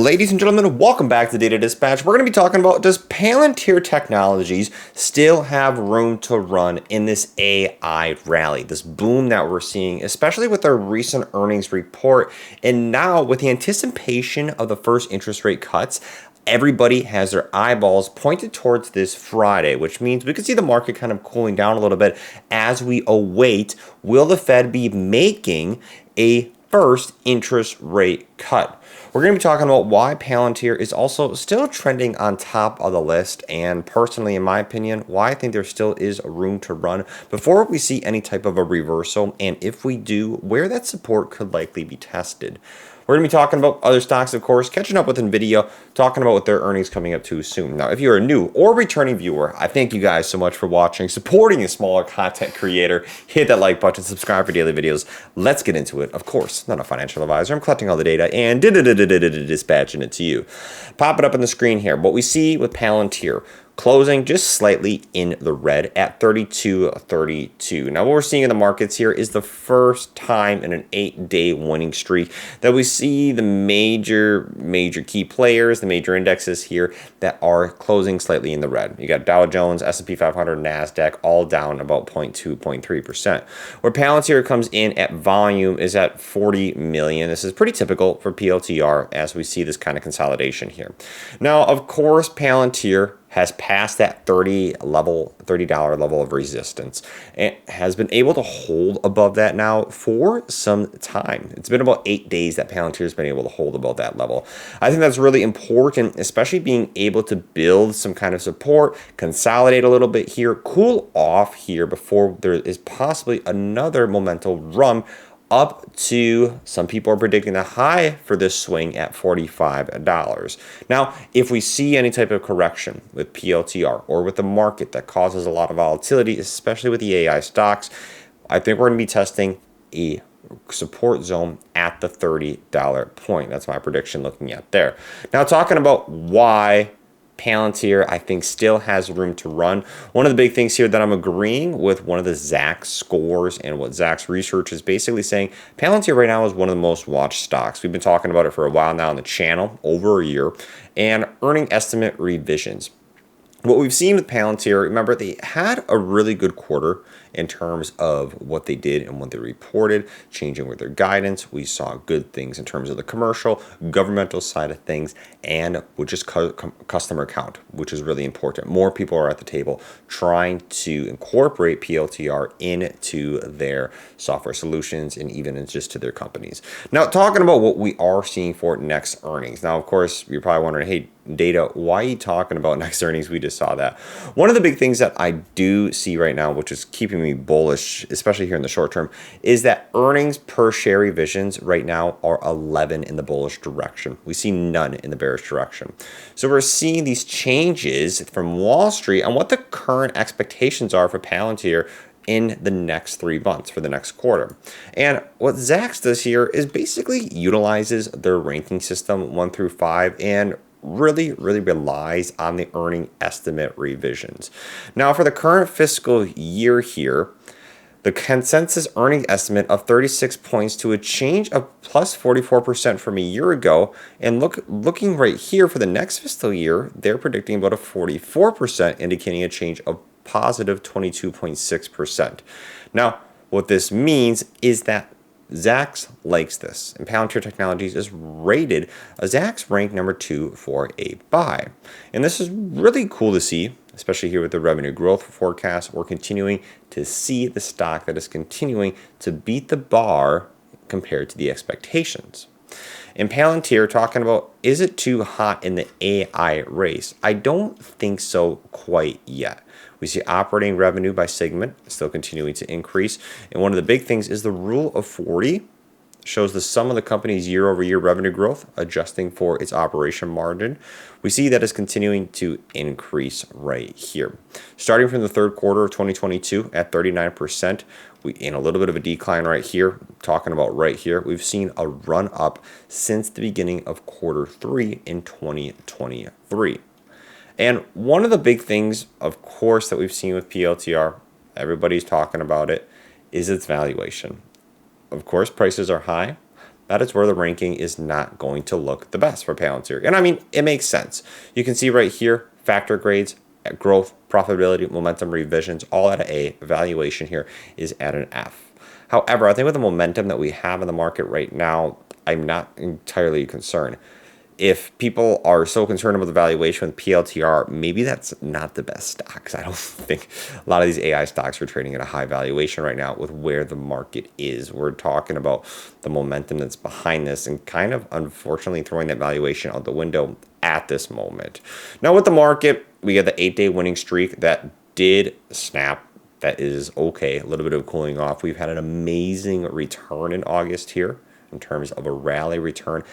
Ladies and gentlemen, welcome back to Data Dispatch. We're going to be talking about, does Palantir Technologies still have room to run in this AI rally, this boom that we're seeing, especially with their recent earnings report, and now with the anticipation of the first interest rate cuts. Everybody has their eyeballs pointed towards this Friday, which means we could see the market kind of cooling down a little bit as we await, will the Fed be making a first interest rate cut? We're going to be talking about why Palantir is also still trending on top of the list, and personally, in my opinion, why I think there still is room to run before we see any type of a reversal, and if we do, where that support could likely be tested. We're going to be talking about other stocks, of course, catching up with NVDA, talking about what their earnings coming up too soon. Now, if you're a new or returning viewer, I thank you guys so much for watching, supporting a smaller content creator. Hit that like button, subscribe for daily videos. Let's get into it. Of course, not a financial advisor. I'm collecting all the data and dispatching it to you. Pop it up on the screen here. What we see with Palantir, closing just slightly in the red at 32.32. Now, what we're seeing in the markets here is the first time in an 8-day winning streak that we see the major key players, the major indexes here that are closing slightly in the red. You got Dow Jones, S&P 500, NASDAQ, all down about 0.2, 0.3%. Where Palantir comes in at volume is at 40 million. This is pretty typical for PLTR as we see this kind of consolidation here. Now, of course, Palantir has passed that $30 level of resistance and has been able to hold above that now for some time. It's been about 8 days that Palantir has been able to hold above that level. I think that's really important, especially being able to build some kind of support, consolidate a little bit here, cool off here before there is possibly another momentum run up to, some people are predicting the high for this swing at $45. Now, if we see any type of correction with PLTR or with the market that causes a lot of volatility, especially with the AI stocks, I think we're going to be testing a support zone at the $30 point. That's my prediction looking at there. Now, talking about why Palantir, I think, still has room to run. One of the big things here that I'm agreeing with one of the Zacks scores and what Zacks research is basically saying, Palantir right now is one of the most watched stocks. We've been talking about it for a while now on the channel, over a year, and earning estimate revisions. What we've seen with Palantir, remember, they had a really good quarter in terms of what they did and what they reported, changing with their guidance. We saw good things in terms of the commercial, governmental side of things, and which is customer count, which is really important. More people are at the table trying to incorporate PLTR into their software solutions and even just to their companies. Now, talking about what we are seeing for next earnings. Now, of course, you're probably wondering, hey, Data, why are you talking about next earnings? We just saw that. One of the big things that I do see right now, which is keeping me bullish, especially here in the short term, is that earnings per share revisions right now are 11 in the bullish direction. We see none in the bearish direction. So we're seeing these changes from Wall Street on what the current expectations are for Palantir in the next 3 months for the next quarter. And what Zacks does here is basically utilizes their ranking system 1 through 5 and really relies on the earning estimate revisions. Now, for the current fiscal year here, the consensus earning estimate of 36 points to a change of plus 44% from a year ago. And looking right here for the next fiscal year, they're predicting about a 44%, indicating a change of positive 22.6%. Now, what this means is that Zacks likes this, and Palantir Technologies is rated a Zacks rank number 2 for a buy. And this is really cool to see, especially here with the revenue growth forecast. We're continuing to see the stock that is continuing to beat the bar compared to the expectations. In Palantir, talking about, is it too hot in the AI race? I don't think so quite yet. We see operating revenue by segment still continuing to increase. And one of the big things is the rule of 40 shows the sum of the company's year-over-year revenue growth, adjusting for its operation margin. We see that is continuing to increase right here. Starting from the third quarter of 2022 at 39%, we in a little bit of a decline right here, talking about right here, we've seen a run up since the beginning of quarter 3 in 2023. And one of the big things, of course, that we've seen with PLTR, everybody's talking about it, is its valuation. Of course, prices are high, that is where the ranking is not going to look the best for Palantir. And I mean, it makes sense. You can see right here, factor grades, growth, profitability, momentum, revisions, all at an A. Valuation here is at an F. However, I think with the momentum that we have in the market right now, I'm not entirely concerned. If people are so concerned about the valuation with PLTR, maybe that's not the best stock, because I don't think a lot of these AI stocks are trading at a high valuation right now with where the market is. We're talking about the momentum that's behind this and kind of unfortunately throwing that valuation out the window at this moment. Now with the market, we got the 8-day winning streak that did snap. That is okay, a little bit of cooling off. We've had an amazing return in August here in terms of a rally return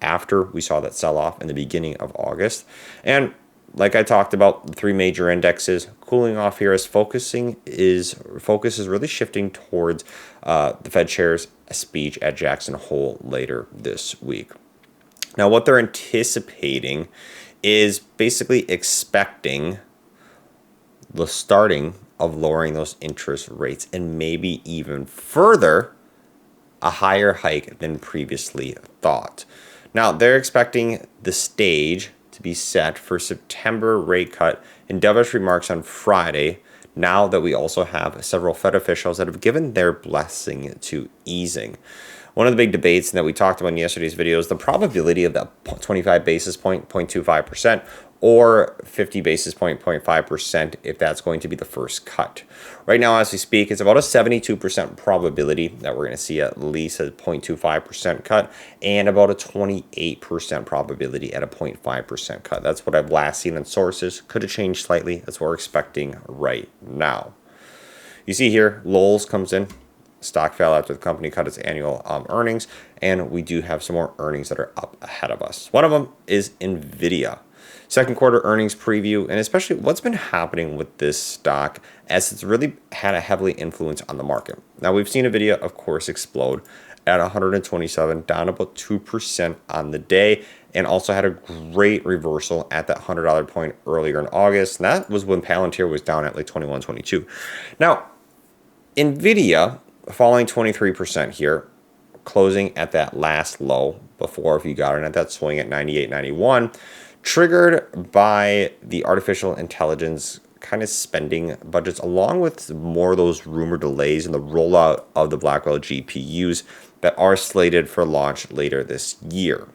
after we saw that sell-off in the beginning of August. And like I talked about, the three major indexes cooling off here as focus is really shifting towards the Fed chair's speech at Jackson Hole later this week. Now, what they're anticipating is basically expecting the starting of lowering those interest rates and maybe even further a higher hike than previously thought. Now, they're expecting the stage to be set for September rate cut in dovish remarks on Friday, now that we also have several Fed officials that have given their blessing to easing. One of the big debates that we talked about in yesterday's video is the probability of that 25 basis point, 0.25%, or 50 basis point, 0.5%, if that's going to be the first cut. Right now, as we speak, it's about a 72% probability that we're going to see at least a 0.25% cut and about a 28% probability at a 0.5% cut. That's what I've last seen in sources. Could have changed slightly. That's what we're expecting right now. You see here, Lowell's comes in. Stock fell after the company cut its annual earnings, and we do have some more earnings that are up ahead of us. One of them is NVDA. Second quarter earnings preview, and especially what's been happening with this stock as it's really had a heavily influence on the market. Now, we've seen NVIDIA, of course, explode at 127, down about 2% on the day, and also had a great reversal at that $100 point earlier in August. And that was when Palantir was down at like 21, 22. Now, NVIDIA falling 23% here, closing at that last low before, if you got in at that swing at 98, 91, triggered by the artificial intelligence kind of spending budgets, along with more of those rumor delays in the rollout of the Blackwell GPUs that are slated for launch later this year.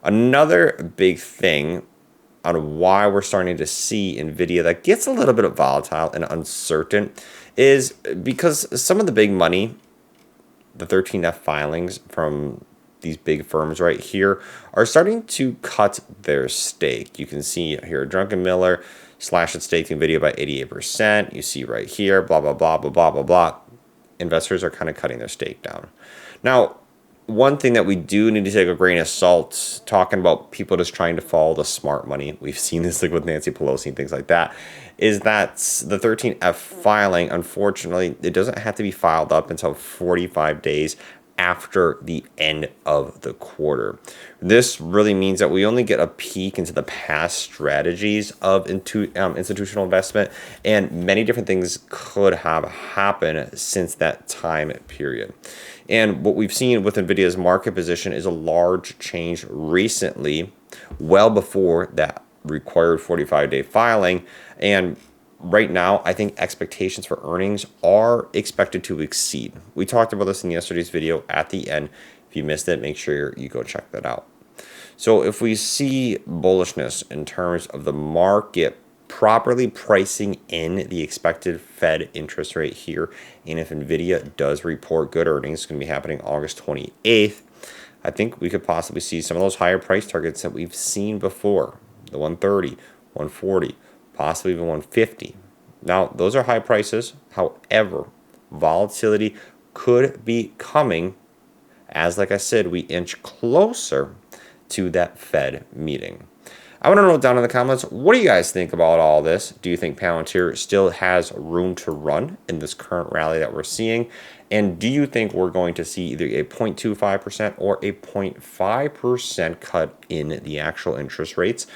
Another big thing on why we're starting to see NVIDIA that gets a little bit volatile and uncertain is because some of the big money, the 13F filings from these big firms right here, are starting to cut their stake. You can see here, Drunken Miller slashed its stake in NVIDIA by 88%. You see right here, blah, blah, blah, blah, blah, blah, blah. Investors are kind of cutting their stake down. Now, one thing that we do need to take a grain of salt, talking about people just trying to follow the smart money, we've seen this like with Nancy Pelosi and things like that, is that the 13F filing, unfortunately, it doesn't have to be filed up until 45 days after the end of the quarter. This really means that we only get a peek into the past strategies of institutional investment, and many different things could have happened since that time period. And what we've seen with NVIDIA's market position is a large change recently, well before that required 45-day filing. And right now, I think expectations for earnings are expected to exceed. We talked about this in yesterday's video at the end. If you missed it, make sure you go check that out. So if we see bullishness in terms of the market properly pricing in the expected Fed interest rate here, and if NVIDIA does report good earnings, it's going to be happening August 28th, I think we could possibly see some of those higher price targets that we've seen before, the 130, 140, possibly even 150. Now, those are high prices. However, volatility could be coming as, like I said, we inch closer to that Fed meeting. I want to know down in the comments, what do you guys think about all this? Do you think Palantir still has room to run in this current rally that we're seeing? And do you think we're going to see either a 0.25% or a 0.5% cut in the actual interest rates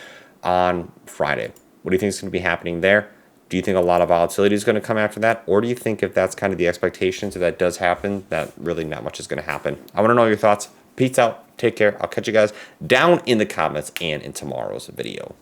on Friday? What do you think is going to be happening there? Do you think a lot of volatility is going to come after that? Or do you think if that's kind of the expectations, if that does happen, that really not much is going to happen? I want to know your thoughts. Peace out. Take care. I'll catch you guys down in the comments and in tomorrow's video.